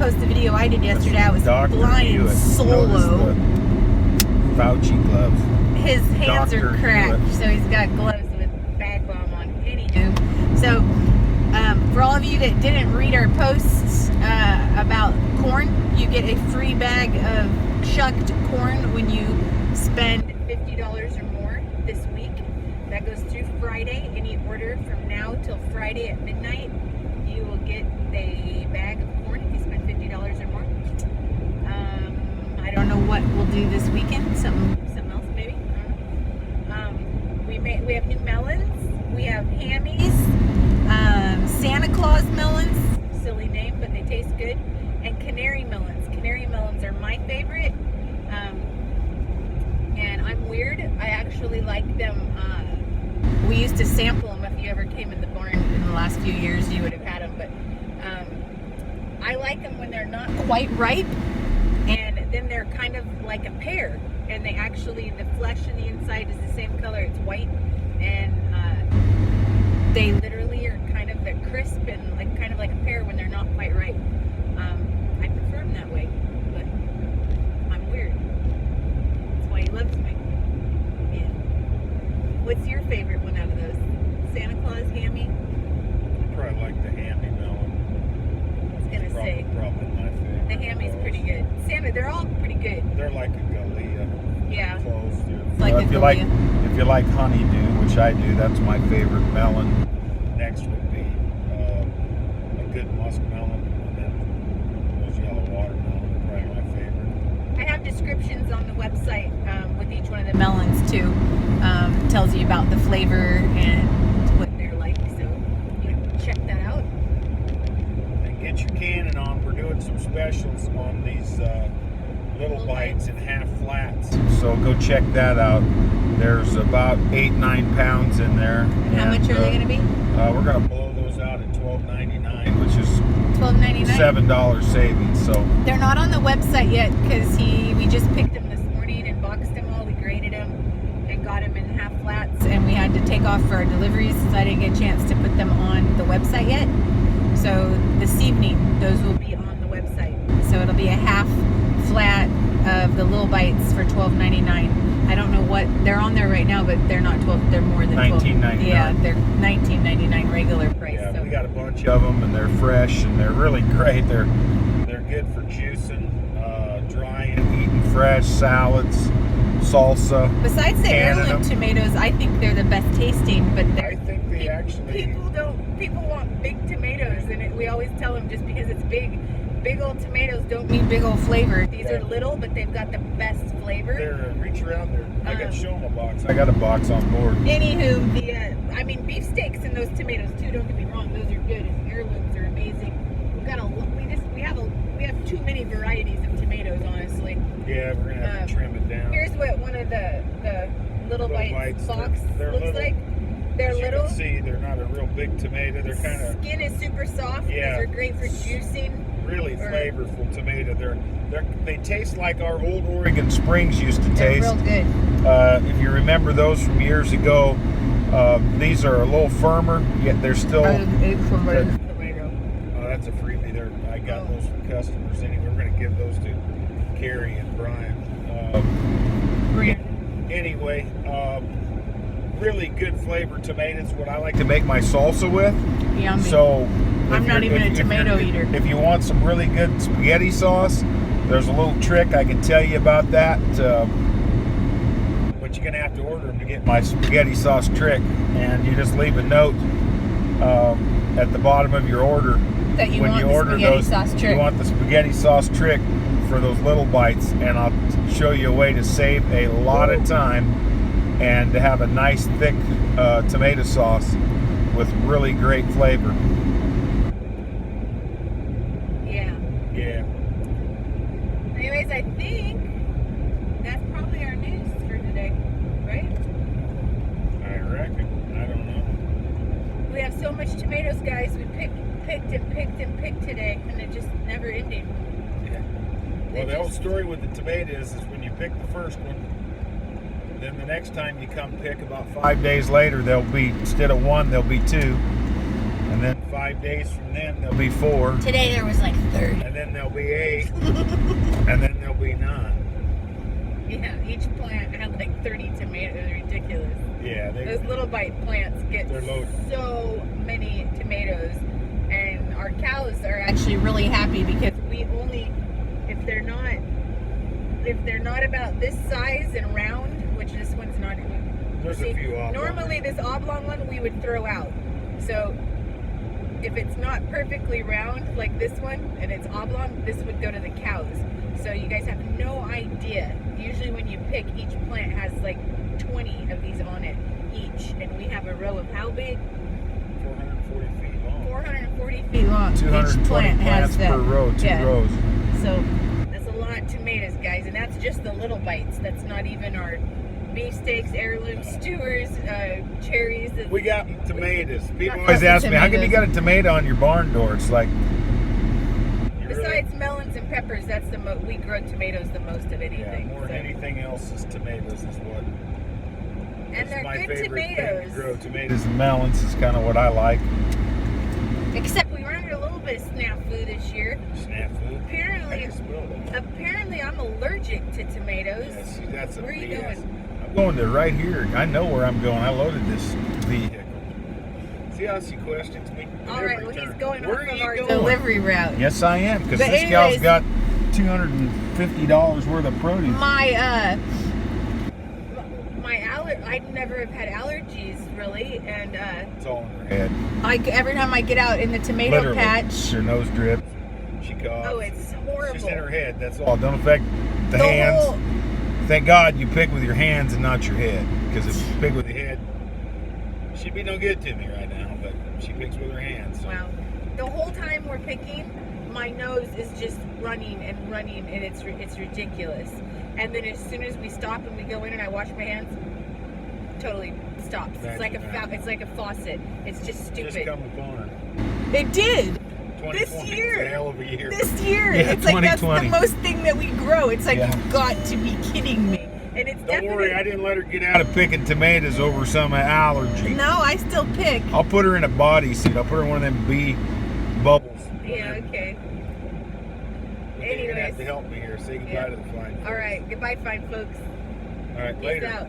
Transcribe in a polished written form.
post the video I did yesterday. I was Dr. flying Hewitt. solo. Notice the Fauci gloves. His hands Dr. are cracked, Hewitt. so he's got gloves with bag bomb on. Anywho, so for all of you that didn't read our posts about corn, you get a free bag of shucked corn when you spend $50 or more this week. That goes through Friday. Any order from now till Friday at midnight, you will get a bag of corn if you spend $50 or more. I don't know what we'll do this weekend. Something else maybe. We have new melons. We have hammies. Santa Claus melons. Silly name, but they taste good. And canary melons. Canary melons are my favorite. And I'm weird. I actually like them. We used to sample them. If you ever came in the barn in the last few years, you would have had them. But I like them when they're not quite ripe. And then they're kind of like a pear. And they actually, the flesh in the inside is the same color. It's white. And they literally are kind of crisp and like kind of like a pear when they're not quite ripe. I prefer them that way. But I'm weird. That's why he loves me. Yeah. What's your favorite one out of those? Santa Claus, hammy? I probably like the hammy melon. I was gonna say. Probably my favorite. The hammy's pretty good. Santa, they're all pretty good. They're like a Gallia. Yeah. Close to. It's like a if you like honeydew, which I do, that's my favorite melon. Next would be a good muskmelon, and then those yellow watermelon are probably my favorite. I have descriptions on the website with each one of the melons too. Tells you about the flavor and what they're like, so you can check that out. And get your cannon on. We're doing some specials on these little bites and half flats. So go check that out. There's about 8-9 pounds in there. How much are they going to be? We're going to blow those out at $12.99, which is $12.99. $7 savings. So they're not on the website yet because we just picked them this morning and boxed them all. We graded them and got them in half flats, and we had to take off for our deliveries, so I didn't get a chance to put them on the website yet. So this evening, those will be on the website. So it'll be a half flat of the little bites for $12.99. I don't know what they're on there right now, but they're not 12. They're more than 12. $19.99. Yeah, they're $19.99 regular price. Yeah, so. we got a bunch of them, and they're fresh, and they're really great. They're good for juicing, drying, eating fresh, salads, salsa. Besides the canning heirloom them. tomatoes, I think they're the best tasting. But I think they actually. People want big tomatoes, and we always tell them just because it's big old tomatoes don't mean big old flavor. These are little, but they've got the best flavor. They're reach around there. I got to show them a box. I got a box on board. Anywho, beefsteaks and those tomatoes too. Don't get me wrong; those are good. And heirlooms are amazing. We have too many varieties of tomatoes, honestly. Yeah, we're gonna have to trim it down. Here's what one of the little bites box they're looks little. like. They're As little. You can see, they're not a real big tomato. They're kind of Skin is super soft. Yeah. These are great for juicing. really flavorful tomato. They taste like our old Oregon Springs used to taste. They're real good. If you remember those from years ago, these are a little firmer, yet they're still. That's a freebie there. I got those for customers anyway. We're going to give those to Carrie and Brian. Anyway, really good flavored tomatoes. What I like to make my salsa with. Yummy. So I'm not even a tomato eater. If you want some really good spaghetti sauce, there's a little trick I can tell you about that. But you're going to have to order them to get my spaghetti sauce trick. And you just leave a note at the bottom of your order. That you when want you the order spaghetti those, sauce trick. You want the spaghetti sauce trick for those little bites, and I'll show you a way to save a lot of time and to have a nice thick tomato sauce with really great flavor. Yeah. Anyways, I think that's probably our news for today, right? I reckon. I don't know. We have so much tomatoes, guys. We picked today, and it just never ending. Yeah. Well, the old story with the tomatoes is when you pick the first one, then the next time you come pick, about 5 days later, there'll be, instead of one, there'll be two. And then 5 days from then, there'll be 4. Today there was like 30. And then there'll be 8. And then there'll be 9. Yeah, each plant had like 30 tomatoes. It was ridiculous. Yeah, Those little bite plants get they're loaded. so many tomatoes, and our cows are actually really happy because we only, if they're not about this size and round, which this one's not. There's a few oblong. Normally this oblong one we would throw out. So if it's not perfectly round like this one and it's oblong, this would go to the cows. So you guys have no idea. Usually when you pick, each plant has like 20 of these on it each, and we have a row of how big? 440 feet long. 440 feet long. 220 Each plant has plants per row, 2 yeah. rows. So that's a lot of tomatoes, guys, and that's just the little bites. That's not even our beefsteaks, heirloom skewers, cherries. We got tomatoes. People Got always lots of ask me, how come you tomatoes. got a tomato on your barn door? It's like, you Besides melons and peppers, that's we grow tomatoes the most of really, yeah, anything. more than so. anything else is tomatoes is what. And is they're my good favorite thing tomatoes. to grow. Tomatoes and melons is kind of what I like. Except we ran into a little bit of snafu this year. Snafu. Apparently, I can smell that. apparently I'm allergic to tomatoes. Yeah, see, that's a Where are you BS. going? I'm going to right here. I know where I'm going. I loaded this vehicle. See how she questions me? All right, well, he's going Where off are of you our going? delivery route. Yes, I am, because But this anyways- gal's got $250 worth of produce. I never have had allergies really, and It's all in her head. every time I get out in the tomato Literally. patch, Her nose drips. She coughs. oh, it's horrible. It's just in her head. That's all. Don't affect the The hands. whole- Thank God you pick with your hands and not your head. Because if you pick with your head, she'd be no good to me right now. But she picks with her hands. So. Wow. The whole time we're picking, my nose is just running, and it's ridiculous. And then as soon as we stop and we go in and I wash my hands, totally stops. It's like it's like a faucet. It's just stupid. Just come upon her. It did. 2020 This year. It's a hell of a year. This year, Yeah, it's like that's the 2020. most thing that we grow. It's like Yeah. you've got to be kidding me. And it's Don't worry, I didn't let her get out of picking tomatoes over some allergy. No, I still pick. I'll put her in a bodysuit. I'll put her in one of them bee bubbles. Yeah, okay. You're gonna have Anyways. to help me here. Say goodbye Yeah. to the fine folks. All right. Goodbye, fine folks. All right, Peace later. out.